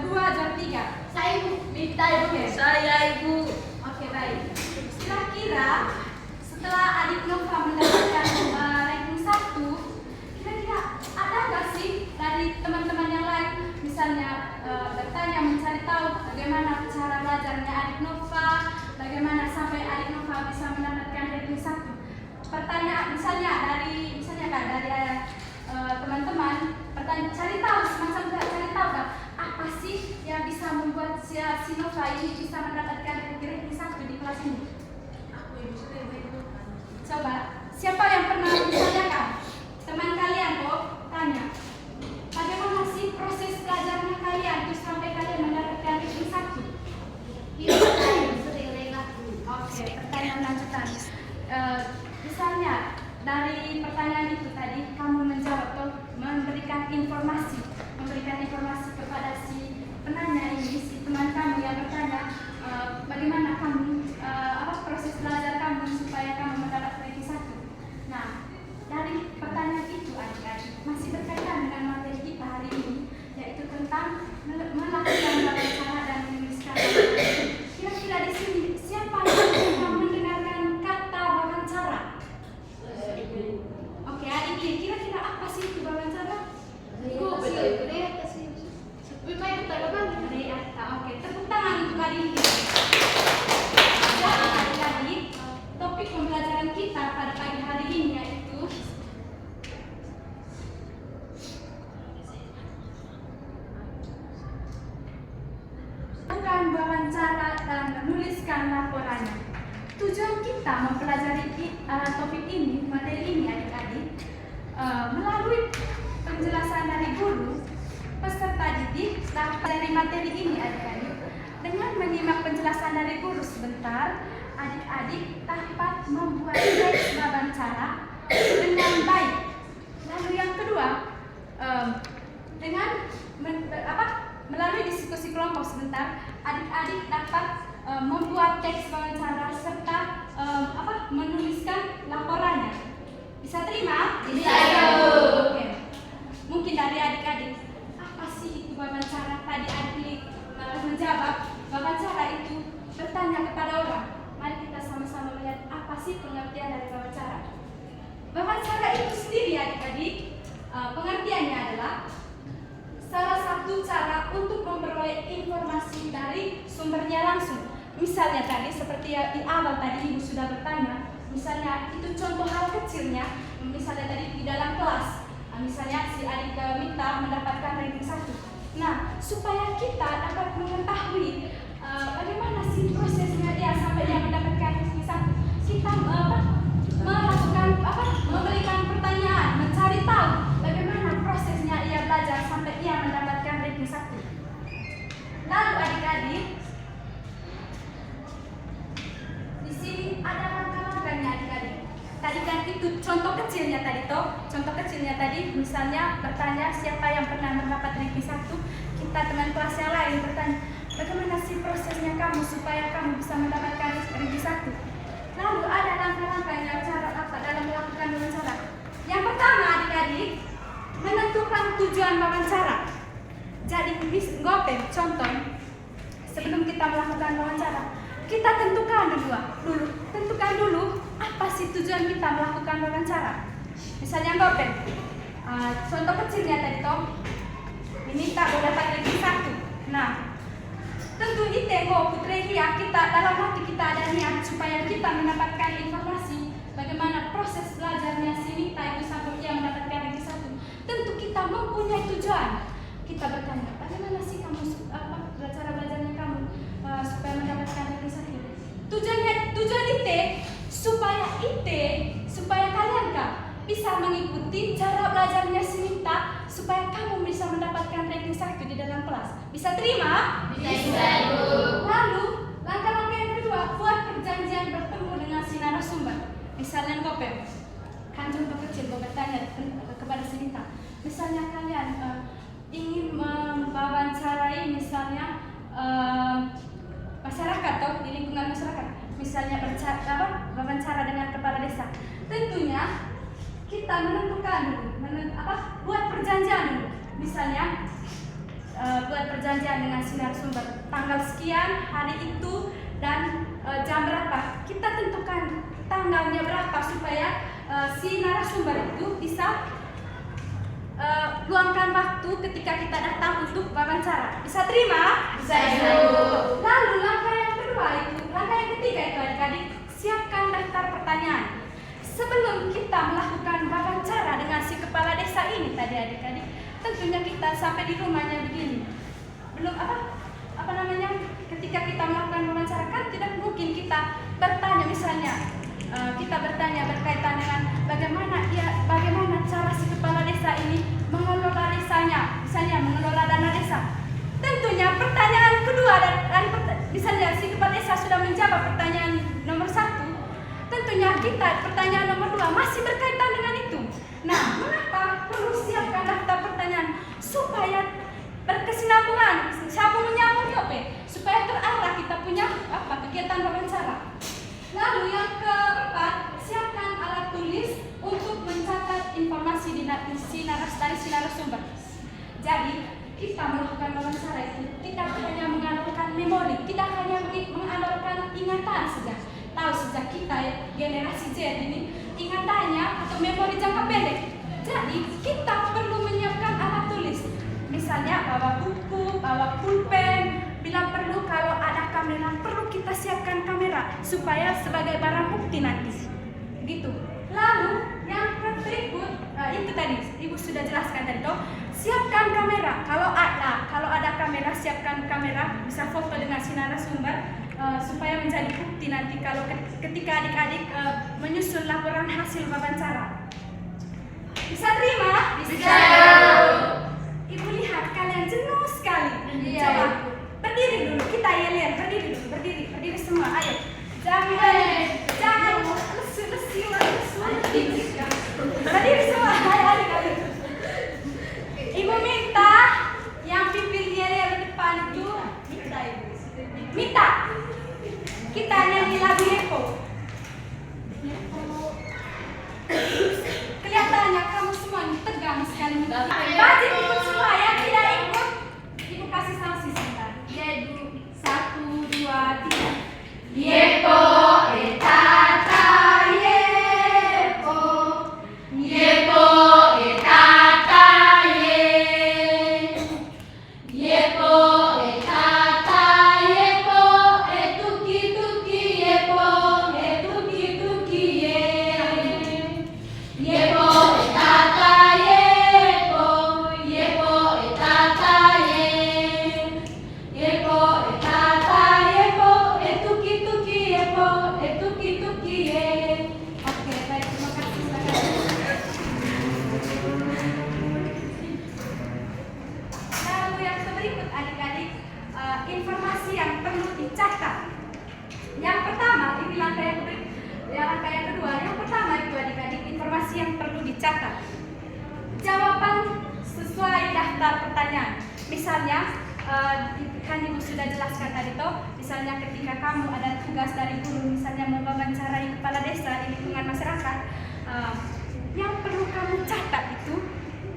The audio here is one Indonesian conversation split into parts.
2, jawab 3. Saya Ibu. Minta Ibu. Saya Ibu. Oke, baik. Kira-kira setelah adik Nova mendapatkan ranking 1, kira-kira ada nggak sih dari teman-teman yang lain misalnya bertanya, mencari tahu bagaimana cara belajarnya adik Nova, bagaimana sampai adik Nova bisa mendapatkan ranking 1? Pertanyaan misalnya dari teman-teman bertanya, cari tahu semacam cari tahu kan apa sih yang bisa membuat si Nova ini bisa mendapatkan ranking 1 di kelas ini? Coba, siapa yang pernah ditanyakan? Teman kalian kok tanya, bagaimana sih proses belajarnya kalian terus sampai kalian mendapatkan ranking 1? Iya, saya sering lewat. Oke, pertanyaan lanjutan. Misalnya dari pertanyaan itu tadi kamu menjawab atau memberikan informasi kepada si penanya ini, si teman kamu yang bertanya, bagaimana kamu proses belajar kamu supaya kamu mendapat ranking 1. Nah, dari pertanyaan itu adik-adik masih berkaitan dengan materi kita hari ini, yaitu tentang melakukan wawancara dan menuliskan. Kira-kira di sini siapa yang pernah mendengarkan kata wawancara? Oke, adik, kira-kira apa sih itu wawancara? Oke, tepuk tangan untuk adik. Jadi adik-adik, topik pembelajaran kita pada pagi hari ini yaitu bukan wawancara dan menuliskan laporannya. Tujuan kita mempelajari topik ini, materi ini adik-adik, melalui penjelasan dari guru, peserta didik, dari materi ini adik-adik. Dengan menyimak penjelasan dari guru sebentar, adik-adik dapat membuat teks wawancara dengan baik. Lalu yang kedua, melalui diskusi kelompok sebentar, adik-adik dapat membuat teks wawancara serta menuliskan laporannya. Bisa terima? Bisa, Ibu. Oke. Mungkin dari adik-adik, apa sih itu wawancara? Tadi adik menjawab, wawancara itu bertanya kepada orang. Mari kita sama-sama melihat apa sih pengertian dari wawancara. Wawancara itu sendiri adik-adik, pengertiannya adalah salah satu cara untuk memperoleh informasi dari sumbernya langsung. Misalnya tadi seperti di awal tadi Ibu sudah bertanya, misalnya itu contoh hal kecilnya, misalnya tadi di dalam kelas, misalnya si adik minta mendapatkan ranking 1. Nah, supaya kita dapat mengetahui bagaimana sih prosesnya dia sampai dia mendapatkan ranking 1, kita memberikan pertanyaan, mencari tahu bagaimana prosesnya ia belajar sampai ia mendapatkan ranking 1. Lalu adik-adik, di sini ada langkah-langkahnya adik-adik. Tadi kan itu contoh kecilnya tadi, misalnya bertanya siapa yang pernah mendapat ranking 1, kita teman kelas yang lain bertanya, bagaimana sih prosesnya kamu supaya kamu bisa mendapatkan ranking 1. Lalu ada langkah-langkahnya cara apa dalam melakukan wawancara. Yang pertama adik-adik, menentukan tujuan wawancara. Jadi Gopeng, contoh, sebelum kita melakukan wawancara, kita tentukan dulu apa sih tujuan kita melakukan wawancara. Misalnya Gopeng, contoh kecilnya tadi diminta mendapat ranking 1. Nah, tentu itu putrehi kita dalam hati kita ada niat supaya kita mendapatkan informasi bagaimana proses belajarnya si Nita itu sampai dia mendapatkan ranking 1. Tentu kita mempunyai tujuan. Kita bertanya, bagaimana sih kamu cara belajarnya kamu supaya mendapatkan ranking 1. Tujuan supaya kalian bisa mengikuti cara belajarnya si Nita supaya kamu bisa mendapatkan ranking 1 di dalam kelas. Bisa terima? Bisa, Ibu. Lalu langkah-langkah yang kedua, buat perjanjian bertemu dengan si narasumber. Misalnya Gopeng, kan contoh kecil Gopeng bertanya kepada si Nita, misalnya kalian ingin mewawancarai misalnya masyarakat di lingkungan masyarakat, misalnya wawancara dengan kepala desa. Tentunya kita menentukan dulu, buat perjanjian dulu. Misalnya buat perjanjian dengan si narasumber. Tanggal sekian, hari itu, dan jam berapa. Kita tentukan tanggalnya berapa supaya si narasumber itu bisa luangkan waktu ketika kita datang untuk wawancara. Bisa terima? Bisa, Ibu. Lalu langkah yang kedua itu, langkah yang ketiga itu adik-adik, siapkan daftar pertanyaan. Sebelum kita melakukan wawancara dengan si kepala desa ini tadi adik-adik, tentunya kita sampai di rumahnya begini. Belum ketika kita melakukan wawancara kan tidak mungkin kita bertanya misalnya kita bertanya berkaitan dengan bagaimana cara si kepala desa ini mengelola desanya, misalnya mengelola dana desa. Tentunya pertanyaan kedua dari misalnya si kepala desa sudah menjawab pertanyaan nomor 1, tentunya kita pertanyaan nomor 2 masih berkaitan dengan itu. Nah, mengapa perlu siapkan daftar pertanyaan supaya berkesinambungan, sambung menyambung supaya terarah kita punya kegiatan wawancara. Lalu yang keempat, siapkan alat tulis untuk mencatat informasi dari si narasumber. Jadi kita melakukan wawancara itu tidak hanya mengandalkan memori, tidak hanya mengandalkan ingatan saja. Tahu sejak kita generasi Z ini ingatannya atau memori jangka pendek. Jadi kita perlu menyiapkan alat tulis. Misalnya bawa buku, bawa pulpen, bila perlu kalau ada kamera perlu kita siapkan kamera supaya sebagai barang bukti nanti. Gitu. Lalu yang berikut itu tadi Ibu sudah jelaskan tadi toh, siapkan kamera. Kalau ada kamera, siapkan kamera, bisa foto dengan si narasumber supaya menjadi bukti nanti kalau ketika adik-adik menyusun laporan hasil wawancara. Bisa terima? Bisa. Ibu lihat kalian jenuh sekali. Iya. Coba berdiri dulu, kita yel berdiri semua. Ayo. Jangan lesu. Berdiri semua. Ayo. Ibu minta yang pimpin yel di depan itu minta Ibu. Minta. Kita nyanyi lagu Yepo. Kelihatannya kamu semua tegang sekali. Wajib ikut semua ya, tidak ikut Ibu kasih sanksi sebentar. Yedu, 1, 2, 3. Yepo etata yepo, yepo etata yepo etata yepo, etuki tuki yepo, etuki tuki yepo etata yepo, yepo etata yepo etata yepo, etuki tuki yepo, etuki tuki Oke, baik, terima kasih. Lalu yang berikut adik-adik, informasi yang perlu dicatat. Yang pertama, ini langkah yang kedua. Yang pertama itu adik-adik, informasi yang perlu dicatat. Jawaban sesuai daftar pertanyaan. Misalnya, kan Ibu sudah jelaskan tadi toh, misalnya ketika kamu ada tugas dari guru, misalnya mewawancarai kepala desa di lingkungan masyarakat, yang perlu kamu catat itu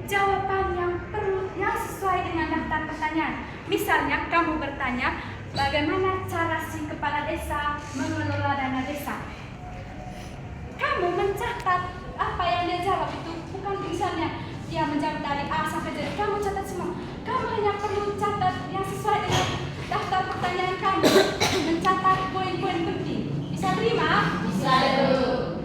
jawaban yang sesuai dengan daftar pertanyaan. Misalnya kamu bertanya, bagaimana cara si kepala desa mengelola dana desa? Kamu mencatat apa yang dia jawab itu, bukan misalnya dia menjawab dari A sampai Z, kamu catat semua. Kamu hanya perlu catat yang sesuai dengan daftar pertanyaan kamu, mencatat poin-poin penting. Bisa terima? Bisa, Ibu.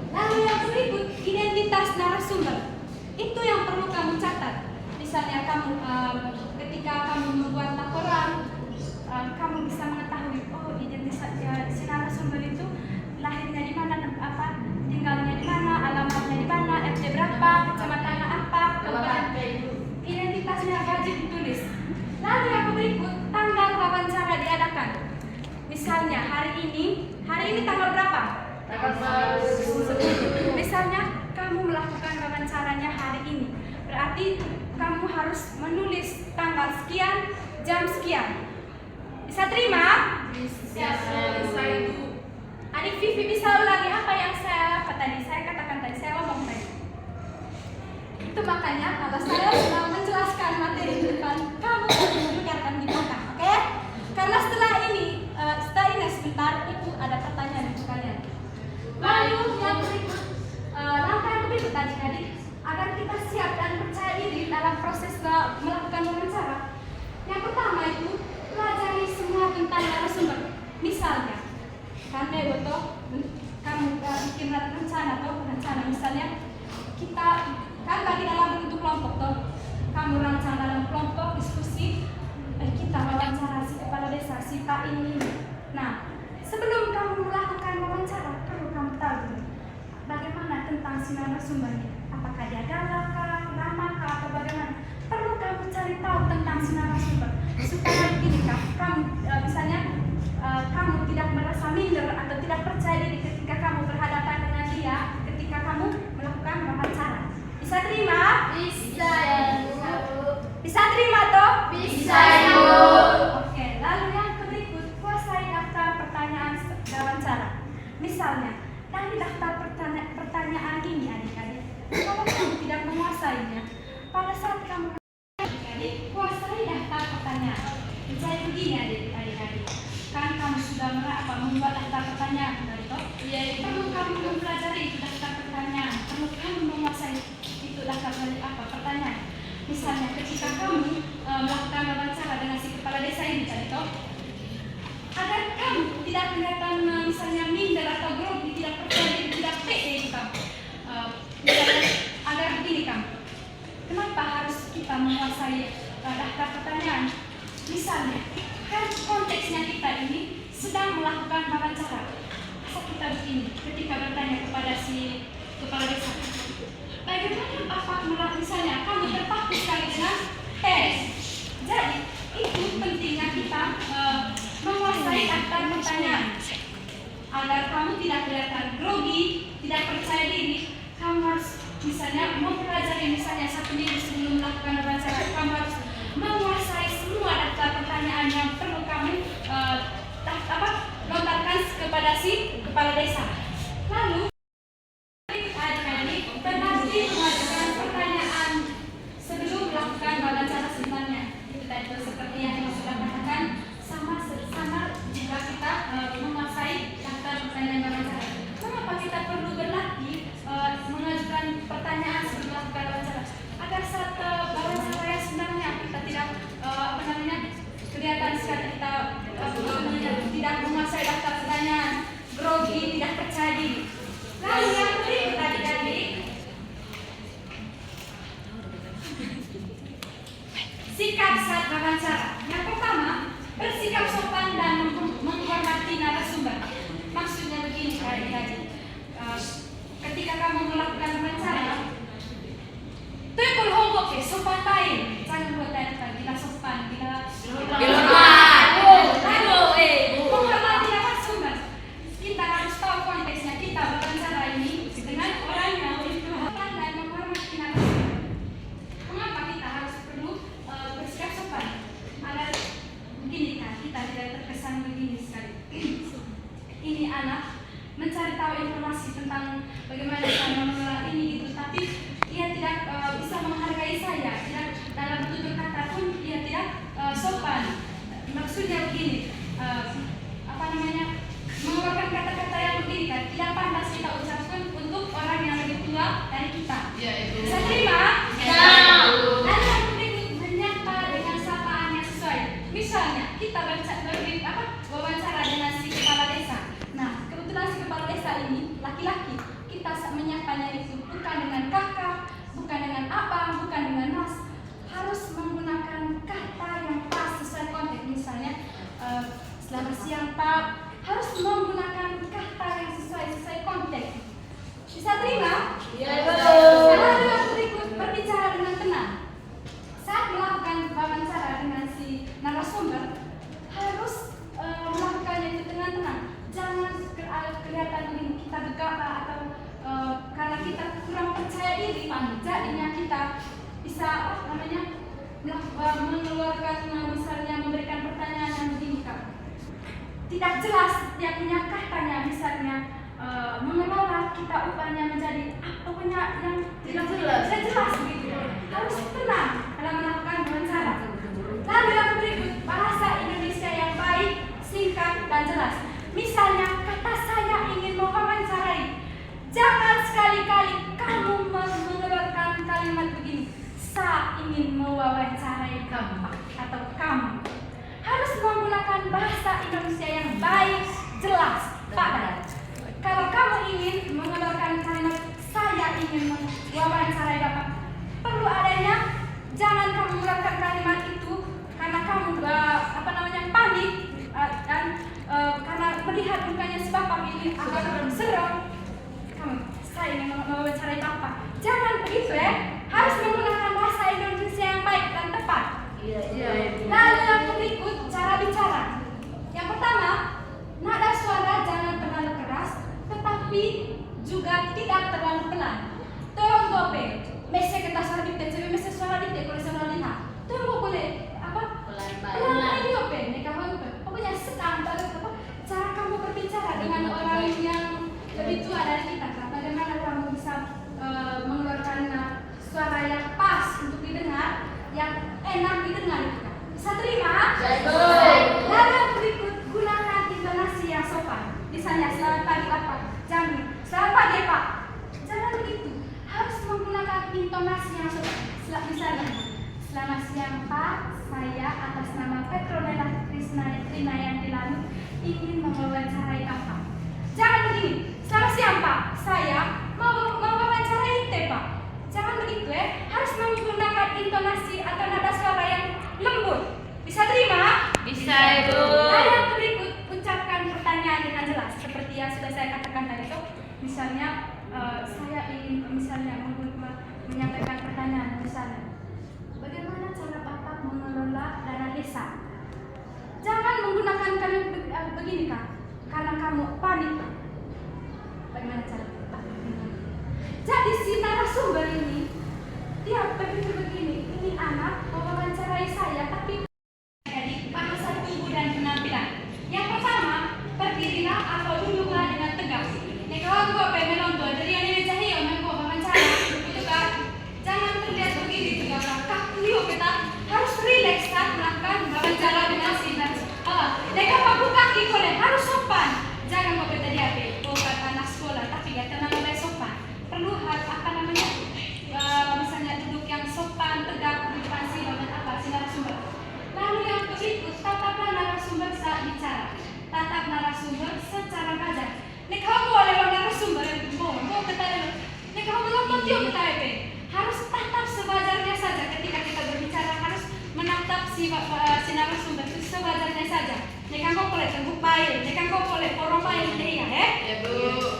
Lalu yang berikut, identitas narasumber. Itu yang perlu kamu catat. Misalnya kamu ketika kamu membuat laporan, kamu bisa mengetahui identitas si narasumber itu lahirnya di mana, tinggalnya di mana, alamatnya di mana, RT berapa, kecamatan apa, identitasnya wajib ditulis. Lalu yang berikut, tanggal wawancara diadakan. Misalnya hari ini tanggal berapa? Tanggal 10. Misalnya kamu melakukan wawancaranya hari ini, berarti kamu harus menulis tanggal sekian, jam sekian. Bisa terima? Bisa. Adik Vivi bisa ulangi apa yang saya katakan tadi, saya ngomong tadi. Itu makanya kalau saya sudah menjelaskan materi di depan, kamu harus mendengarkan di belakang, oke? Karena setelah ini sebentar, itu ada pertanyaan untuk kalian. Lalu yang berikut, langkah yang berikut adik-adik, agar kita siap dan percaya diri dalam proses melakukan wawancara. Yang pertama itu, pelajari semua tentang narasumber. Misalnya, kan kamu bikin rencana, misalnya kita kan lagi dalam bentuk kelompok toh, kamu rancang dalam kelompok diskusi, kita wawancara si kepala desa si Pak ini. Nah, sebelum kamu melakukan wawancara, perlu kamu tahu bagaimana tentang si narasumbernya. Apakah dia galak kah, ramah kah, atau bagaimana? Perlu kamu cari tahu tentang si narasumber supaya begini kamu misalnya kamu tidak merasa minder atau tidak percaya diri ketika kamu berhadapan dengan dia ketika kamu melakukan wawancara. Bisa terima? Bisa Ibu. Bisa terima toh? Bisa Ibu. Oke, lalu yang berikut, kuasai daftar pertanyaan wawancara. Misalnya, dari daftar pertanyaan ini adik-adik, kalau kamu tidak menguasainya, pada saat kamu adik-adik, kuasai daftar pertanyaan. Misalnya begini adik-adik, kan kamu sudah membuat daftar pertanyaan, toh? Perlu kamu mempelajari itu daftar pertanyaan, perlu kamu menguasai itu daftar pertanyaan. Misalnya ketika kamu melakukan wawancara dengan si kepala desa ini tadi toh, agar kamu tidak kelihatan misalnya minder atau grogi, tidak percaya diri, tidak pede itu kamu. Misalnya agar begini kamu, kenapa harus kita menguasai daftar pertanyaan? Misalnya, kan konteksnya kita ini sedang melakukan wawancara. Masa kita begini ketika bertanya kepada si kepala desa, bagaimana apa misalnya kamu terpaku sekali dengan tes. Jadi itu pentingnya kita menguasai daftar pertanyaan agar kamu tidak kelihatan grogi, tidak percaya diri. Kamu harus misalnya mempelajari misalnya 1 minggu sebelum melakukan wawancara, kamu harus menguasai semua daftar pertanyaan yang perlu kamu lontarkan kepada si kepala desa. Lalu adik-adik berhenti mengajukan pertanyaan sebelum melakukan wawancara sebenarnya. Itu tadi seperti yang sudah katakan, sama jika kita menguasai daftar pertanyaan wawancara. Kenapa kita perlu berlatih mengajukan pertanyaan sebelum melakukan wawancara? Agar saat wawancara sebenarnya kita tidak kelihatan sekali kita tidak menguasai daftar pertanyaan, grogi, tidak percaya diri. Lalu yang berikut adik-adik, sikap saat wawancara. Yang pertama, bersikap sopan dan menghormati narasumber. Maksudnya begini adik-adik, ketika kamu melakukan wawancara, tekul hongkok sopan baik, jangan buat kita sopan, kita menghormati narasumber. Kita harus tahu konteksnya kita berwawancara ini dengan orang yang sopan dan menghormati narasumber. Mengapa kita harus perlu bersikap sopan? Agar begini kan, kita tidak terkesan begini sekali. Ini anak mencari tahu informasi tentang bagaimana saya mengelola ini gitu, tapi ia tidak bisa menghargai saya, tidak dalam tutur kata pun ia tidak sopan. Maksudnya begini, mengeluarkan kata-kata yang begini kan tidak pantas kita ucapkan untuk orang yang lebih tua dari kita. Bisa terima? Dan yang berikut, menyapa dengan sapaan yang sesuai. Misalnya kita wawancara dengan si kepala desa. Nah, kebetulan si kepala desa ini laki-laki, kita menyapanya itu bukan dengan kakak, bukan dengan abang, bukan dengan mas, harus menggunakan kata yang pas sesuai konteks. Misalnya selamat siang Pak, harus menggunakan kata yang sesuai konteks. Bisa terima? Iya. Lalu yang berikut, berbicara dengan tenang. Saat melakukan wawancara dengan si narasumber, harus melakukannya itu dengan tenang. Jangan kelihatan kita gegabah atau karena kita kurang percaya diri, jadinya kita bisa mengeluarkan misalnya memberikan pertanyaan yang begini Kak, tidak jelas dia punya katanya, misalnya mengelola kita upahnya menjadi pokoknya yang tidak jelas begitu. Harus tenang dalam melakukan wawancara. Lalu yang berikut, bahasa Indonesia yang baik, singkat, dan jelas. Misalnya, kata saya ingin mewawancarai. Jangan sekali-kali kamu mengeluarkan kalimat begini. Saya ingin mewawancarai kamu atau kamu. Harus menggunakan bahasa Indonesia yang baik, jelas, padat. Kalau kamu ingin mengeluarkan kalimat saya ingin mewawancarai Bapak, perlu adanya jangan kamu mengeluarkan kalimat itu karena kamu panik dan karena melihat mukanya si Bapak ini agak serem. Saya ingin mewawancarai Bapak. Jangan begitu ya. Harus menggunakan bahasa Indonesia yang baik dan tepat. Lalu yang berikut, cara bicara. Yang pertama, nada suara jangan terlalu keras, tetapi juga tidak terlalu pelan. Tolong gope, mese kita suara dite, jadi mese suara dite, kalau suara lina. Tolong boleh pelan ini gope, mereka gope. Pokoknya sedang cara kamu berbicara dengan orang yang lebih tua dari kita. Bagaimana kamu bisa mengeluarkan suara yang pas untuk didengar, yang enak didengar itu kan? Bisa terima? Lalu yang berikut, gunakan intonasi yang sopan. Misalnya selamat pagi Bapak, jangan selamat pagi Pak. Jangan begitu. Harus menggunakan intonasi yang sopan. Misalnya selamat siang Pak, saya atas nama Petronella Trinayanti Lalu ingin mewawancarai Bapak. Jangan begini. Selamat siang Pak, saya mau mewawancarai Ente Pak. Jangan begitu ya. Harus menggunakan intonasi atau nada suara yang lembut. Bisa terima? Bisa, Ibu. Lalu yang berikut, ucapkan pertanyaan dengan jelas seperti yang sudah saya katakan tadi itu. Misalnya saya ingin menyampaikan pertanyaan misalnya, bagaimana cara Bapak mengelola dana desa? Jangan menggunakan kalimat begini Kak, karena kamu panik. Bagaimana cara Bapak? Jadi si narasumber ini dia berpikir begini, ini anak mewawancarai saya tapi jadi bahasa tubuh dan penampilan. Yang pertama, berdirilah atau duduklah dengan tegak. Kalau gue pengen nonton, jadi yang ini cahaya yang gue wawancara, itu kan jangan terlihat begini tegak. Kaki kita harus rileks saat melakukan wawancara dengan sinar. Mereka pakai kaki boleh harus sopan. Jangan gue tadi apa? Bukan anak sekolah, tapi ya tenang lebih sopan. Perlu misalnya duduk yang sopan, tegak di depan si narasumber. Lalu yang berikut, tataplah narasumber saat bicara. Tatap narasumber secara wajar. Nek kamu boleh narasumber yang mau kita nek kamu nonton kita harus tatap sewajarnya saja ketika kita berbicara, harus menatap si narasumber itu sewajarnya saja. Nek kamu boleh tembuk baik, nek kamu boleh porong baik dia ya. Ya Bu.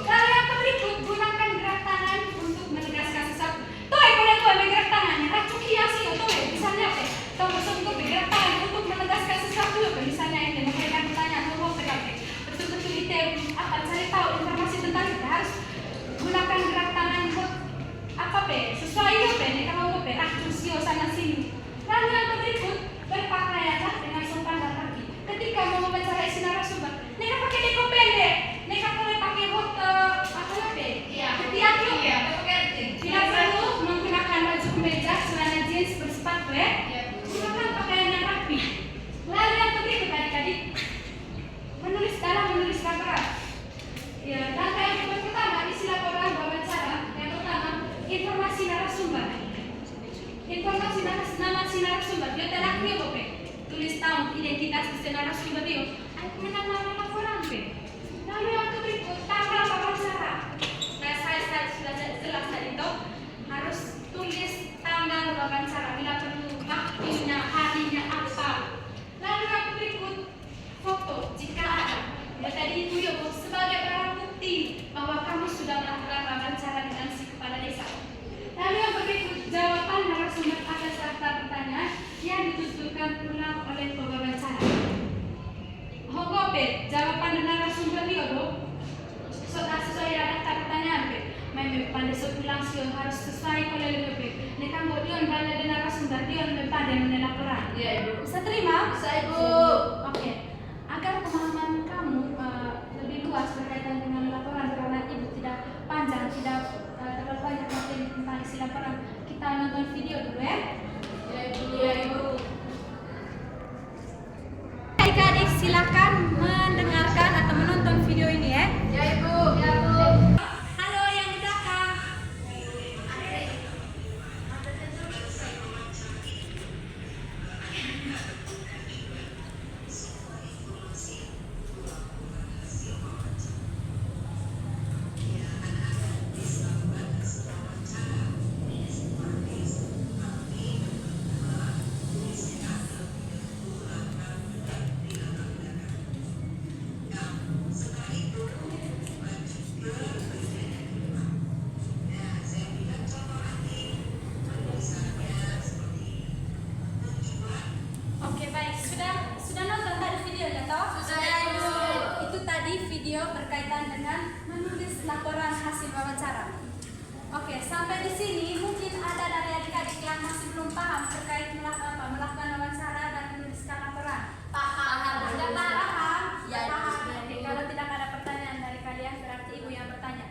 Lalu yang berikut, gunakan gerak tangan untuk menegaskan sesuatu. Boleh bergerak tangannya, racuk hiasi atau misalnya tombol untuk bergerak tangan untuk menegaskan sesuatu. Misalnya ini memberikan pertanyaan, betul-betul itu cari tahu informasi tentang kita, harus gunakan gerak tangan untuk sesuai ini kalau mau racuk sana sini. Lalu yang berikut, berpakaianlah dengan sopan dan rapi. Ketika mau mewawancarai si narasumber, mereka pakai deko pendek, mereka boleh pakai hot tidak perlu menggunakan baju kemeja, celana jeans, bersepatu ya. Gunakan pakaian yang rapi. Lalu yang berikut adik-adik, menulis laporan. Ya, langkah yang pertama isi laporan wawancara. Yang pertama, informasi narasumber. Informasi nama si narasumber. Dia telah tulis tahun identitas si narasumber dia. Aku menang laporan Lalu yang berikut, tanggal wawancara. Saya sudah jelas tadi itu harus tulis tanggal wawancara bila perlu, waktunya, harinya apa. Lalu yang berikut, foto jika ada. Ya tadi itu ya sebagai barang bukti bahwa kamu sudah melakukan wawancara dengan si kepala desa. Lalu yang berikut, jawaban narasumber atas daftar pertanyaan yang dituturkan ulang oleh pewawancara. Hogope, jawaban narasumber dia sesuai daftar pertanyaan pada sebulan harus sesuai oleh lebih. Nek kamu dion balik dengan narasumber dion pada menelaporan. Iya Ibu. Bisa terima? Bisa Ibu. Oke. Agar pemahaman kamu lebih luas berkaitan dengan laporan karena Ibu tidak panjang, tidak terlalu banyak materi tentang isi laporan. Kita nonton video dulu ya. Iya Ibu. Iya Ibu. berkaitan dengan menulis laporan hasil wawancara. Oke, sampai di sini mungkin ada dari adik-adik yang masih belum paham terkait melakukan wawancara dan menuliskan laporan. Paham. Sudah paham? Ya, Paham. sudah. Oke, kalau tidak ada pertanyaan dari kalian berarti ibu yang bertanya.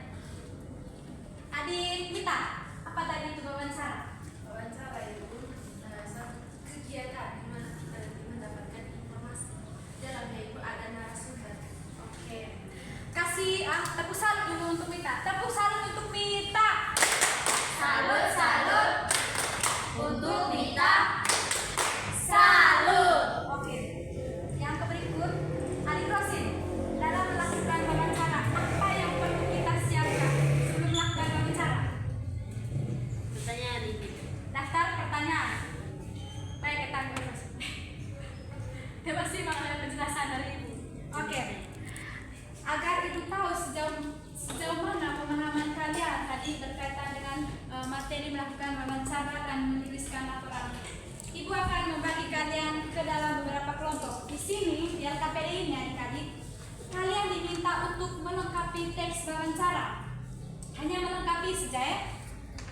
Adik Mita, apa tadi itu wawancara? Wawancara itu suatu kegiatan di mana kita mendapatkan informasi. Dalamnya itu ada narasumber. Oke. Kasih tepuk salut dulu untuk Mita. Tepuk salut untuk Mita. Salut untuk Mita. Salut. Oke. Yang berikut, Adik Rosin. Dalam melakukan wawancara, apa yang perlu kita siapkan sebelum melakukan wawancara? Pertanyaan ini. Daftar pertanyaan. Baik, kita terus. Terima kasih mengenai penjelasan dari Ibu. Oke. Agar Ibu tahu sejauh mana pemahaman kalian tadi berkaitan dengan materi melakukan wawancara dan menuliskan laporan. Ibu akan membagi kalian ke dalam beberapa kelompok. Di sini, di LKPD ini adik-adik, kalian diminta untuk melengkapi teks wawancara. Hanya melengkapi saja ya.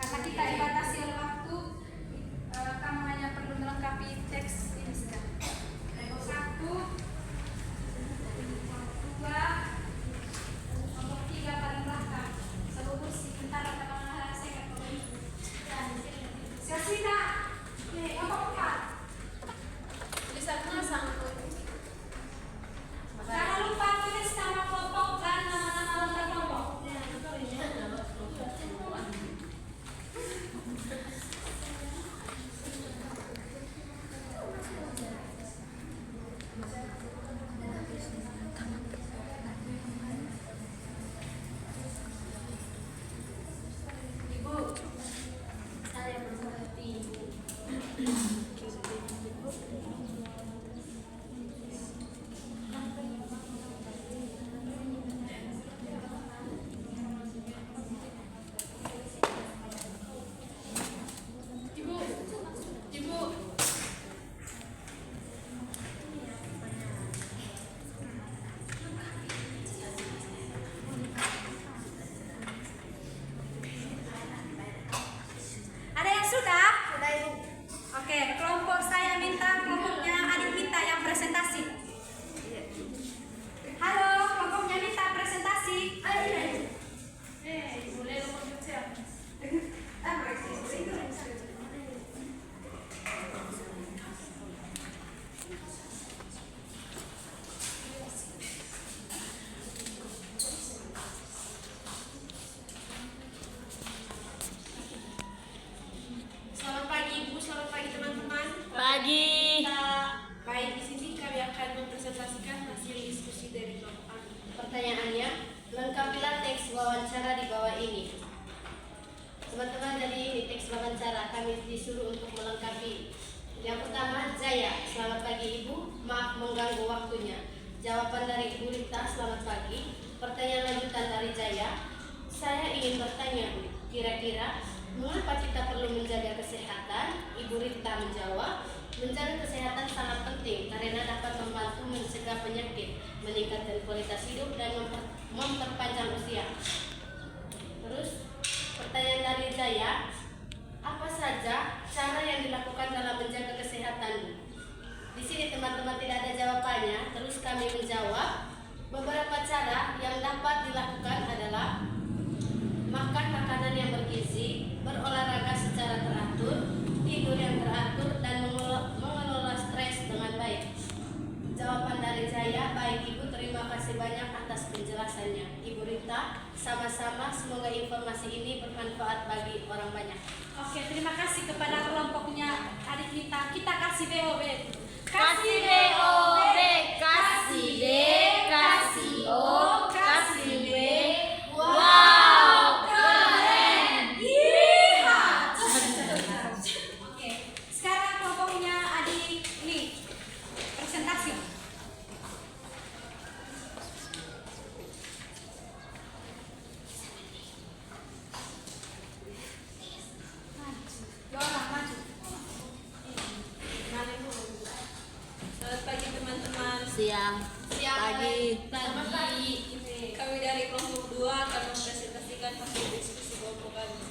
Karena kita dibatasi oleh waktu, kamu hanya perlu melengkapi teks ini saja. Nomor 1, nomor 2, nomor 3 paling belakang. Seluruh sebentar teman-teman saya akan komen. Sasina, nomor 4. Tulisannya sangkut. Jangan lupa tulis nama kelompok dan nama-nama anggota kelompok. Ibu, saya mengerti Ibu. Ibu. Ada yang sudah? Sudah Ibu. Oke, kelompok saya minta kelompoknya adik Mita yang presentasi. Halo, kelompoknya Mita presentasi. Boleh nomor siapa? Selamat pagi Ibu, selamat pagi teman-teman. Pagi. Baik, di sini kami akan mempresentasikan hasil diskusi dari kelompok kami. Pertanyaannya, lengkapilah teks wawancara di bawah ini. Teman-teman, jadi ini teks wawancara kami disuruh untuk melengkapi. Yang pertama, Jaya. Selamat pagi Ibu, maaf mengganggu waktunya. Jawaban dari Ibu Rita, selamat pagi. Pertanyaan lanjutan dari Jaya. Saya ingin bertanya, Bu, kira-kira mengapa kita perlu menjaga kesehatan? Ibu Rita menjawab, menjaga kesehatan sangat penting karena dapat membantu mencegah penyakit, meningkatkan kualitas hidup dan memperpanjang usia. Terus pertanyaan dari Jaya, apa saja cara yang dilakukan dalam menjaga kesehatan? Di sini teman-teman tidak ada jawabannya, terus kami menjawab beberapa cara yang dapat dilakukan adalah makan makanan yang bergizi, berolahraga secara teratur, tidur yang teratur, dan mengelola stres dengan baik. Jawaban dari Jaya, baik Ibu, terima kasih banyak atas penjelasannya. Ibu Rita, sama-sama, semoga informasi ini bermanfaat bagi orang banyak. Oke, terima kasih kepada kelompoknya adik Mita. Kita kasih BOB. Kasih BOB, kasih B, kasih O, kasih B. Wow, keren. Iya. Oke, sekarang kelompoknya adik Li. Presentasi. Dua orang maju. Selamat pagi teman-teman. Siang. Di Selamat pagi. Kami dari kelompok 2 akan mempresentasikan hasil diskusi kelompok kami.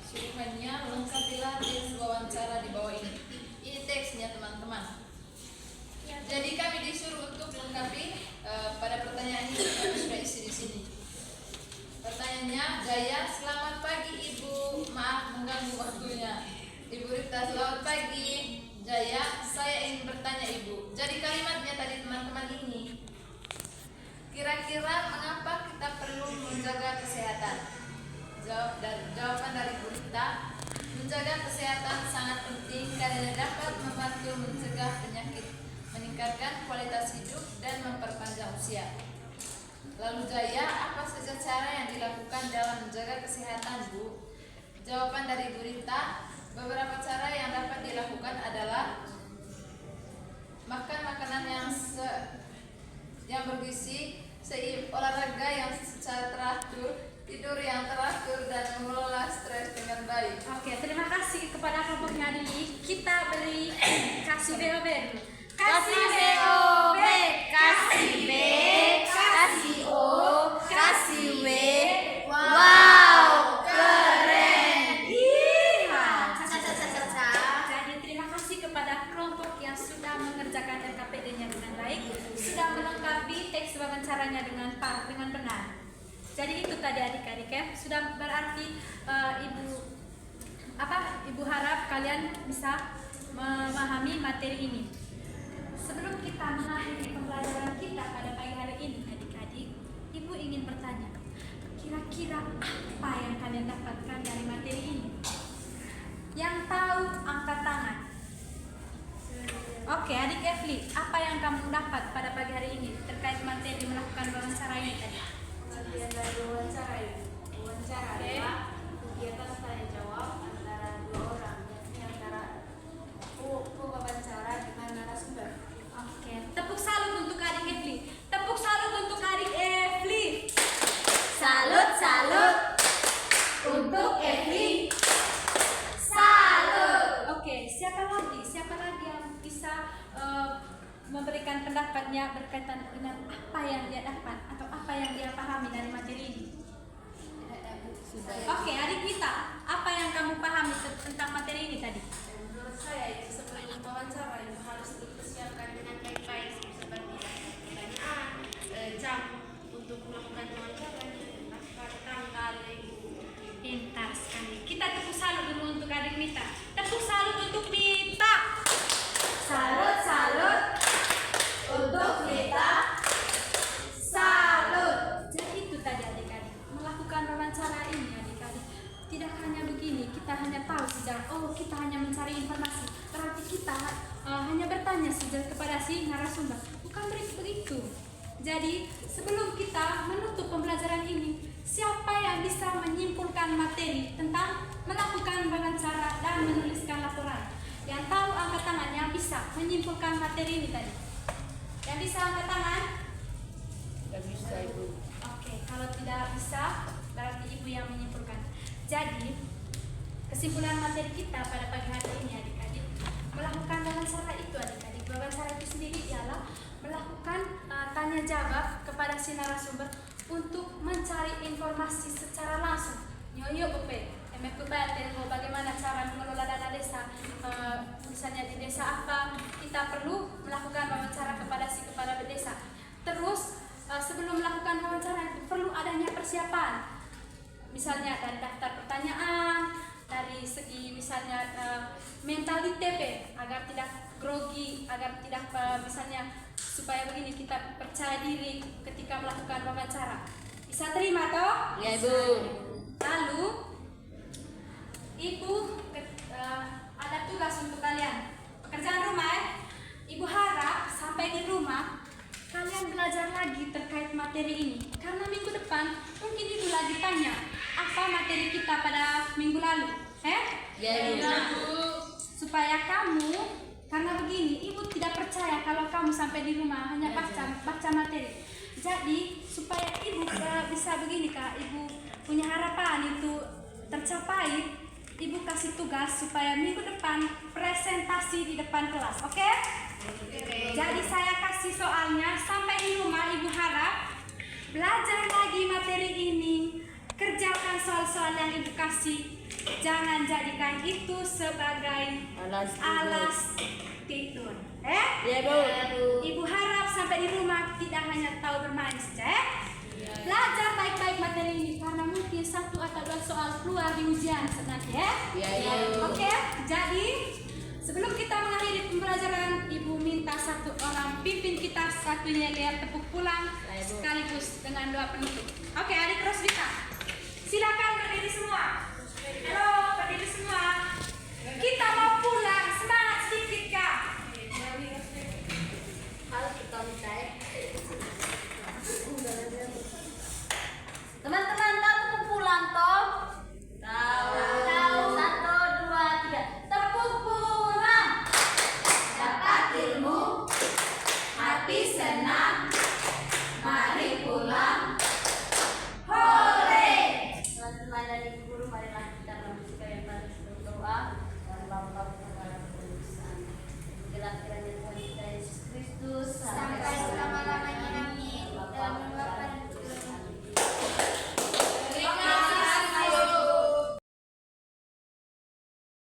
Suruhannya lengkapilah teks wawancara di bawah ini. Ini teksnya teman-teman. Jadi kami disuruh untuk lengkapi pada pertanyaan ini kami sudah isi di sini. Pertanyaannya, Jaya, selamat pagi Ibu, maaf mengganggu waktunya. Ibu Rita, selamat pagi. Jaya, saya ingin bertanya Ibu. Jadi kalimatnya tadi teman-teman ini. Kira-kira mengapa kita perlu menjaga kesehatan? Jawaban dari Bu Rita, menjaga kesehatan sangat penting karena dapat membantu mencegah penyakit, meningkatkan kualitas hidup dan memperpanjang usia. Lalu Jaya, apa saja cara yang dilakukan dalam menjaga kesehatan, Bu? Jawaban dari Bu Rita, beberapa cara yang dapat dilakukan adalah makan makanan yang bergizi, olahraga yang secara teratur, tidur yang teratur, dan mengelola stres dengan baik. Oke, terima kasih kepada kelompoknya Adili. Kita beri kasih BOB dulu. Kasih BOB, kasih B, kasih O, kasih W. Wow, keren. Jadi terima kasih kepada kelompok yang sudah mengerjakan LKPD-nya dengan baik, sudah melengkapi teks wawancaranya dengan benar. Jadi itu tadi adik-adik ya, sudah berarti Ibu harap kalian bisa memahami materi ini. Sebelum kita mengakhiri pembelajaran kita pada pagi hari ini, adik-adik, Ibu ingin bertanya, kira-kira apa yang kalian dapatkan dari materi ini? Yang tahu angkat tangan. Oke, adik Evli, apa yang kamu dapat pada pagi hari ini terkait materi melakukan wawancara ini tadi? Bagian dari wawancara itu. Wawancara adalah kegiatan tanya jawab antara dua orang, yakni antara wawancara dengan narasumber. Oke, tepuk salut untuk adik Evli. Tepuk salut untuk adik Evli. Salut, salut untuk Evli. Salut. Oke, siapa lagi yang bisa memberikan pendapatnya berkaitan dengan apa yang dia dapat atau apa yang dia pahami dari materi ini? Oke, adik Vita, apa yang kamu pahami tentang materi ini tadi? Menurut saya itu sebelum wawancara itu harus dipersiapkan dengan baik-baik seperti pertanyaan, jam untuk melakukan wawancara, tanggal. Pintar sekali. Kita tepuk salut dulu untuk adik Mita. Tepuk salut untuk Mita. Salut, salut untuk kita. Salut. Jadi itu tadi adik-adik, melakukan wawancara ini adik-adik tidak hanya begini, kita hanya tahu saja, kita hanya mencari informasi, berarti kita hanya bertanya saja kepada si narasumber, bukan begitu. Jadi sebelum kita menutup pembelajaran ini, siapa yang bisa menyimpulkan materi tentang melakukan wawancara dan menuliskan laporan? Yang tahu angkat tangan, yang bisa menyimpulkan materi ini tadi. Yang bisa angkat tangan? Tidak bisa Ibu. Oke, kalau tidak bisa, berarti Ibu yang menyimpulkan. Jadi, kesimpulan materi kita pada pagi hari ini adik-adik, melakukan wawancara itu adik-adik. Wawancara itu sendiri ialah melakukan tanya jawab kepada si narasumber untuk mencari informasi secara langsung. Nyoyo Bupe, bagaimana cara mengelola dana desa, misalnya di desa apa, kita perlu melakukan wawancara kepada si kepala desa. Terus sebelum melakukan wawancara itu perlu adanya persiapan, misalnya dari daftar pertanyaan, dari segi misalnya mentalite agar tidak grogi, agar tidak misalnya supaya begini kita percaya diri ketika melakukan wawancara. Bisa terima toh? Ya, Ibu. Lalu Ibu ada tugas untuk kalian, pekerjaan rumah ya. Ibu harap sampai di rumah kalian belajar lagi terkait materi ini, karena minggu depan mungkin Ibu lagi tanya apa materi kita pada minggu lalu, Ya, Ibu. supaya kamu, karena begini, Ibu tidak percaya kalau kamu sampai di rumah hanya baca materi. Jadi supaya Ibu bisa begini Kak, Ibu punya harapan itu tercapai, Ibu kasih tugas supaya minggu depan presentasi di depan kelas, oke? Jadi saya kasih soalnya, sampai di rumah Ibu harap belajar lagi materi ini, kerjakan soal-soal yang Ibu kasih, jangan jadikan itu sebagai alas tidur. Ya, Bu. Ibu harap sampai di rumah tidak hanya tahu bermain saja. Belajar baik-baik materi ini karena mungkin 1 atau 2 soal keluar di ujian nanti ya. Oke, jadi sebelum kita mengakhiri pembelajaran, Ibu minta 1 orang pimpin kita, satunya lihat tepuk pulang sekaligus dengan doa penutup. Oke, adik Rosvita, silakan berdiri semua. Halo, berdiri semua. Kita mau pulang.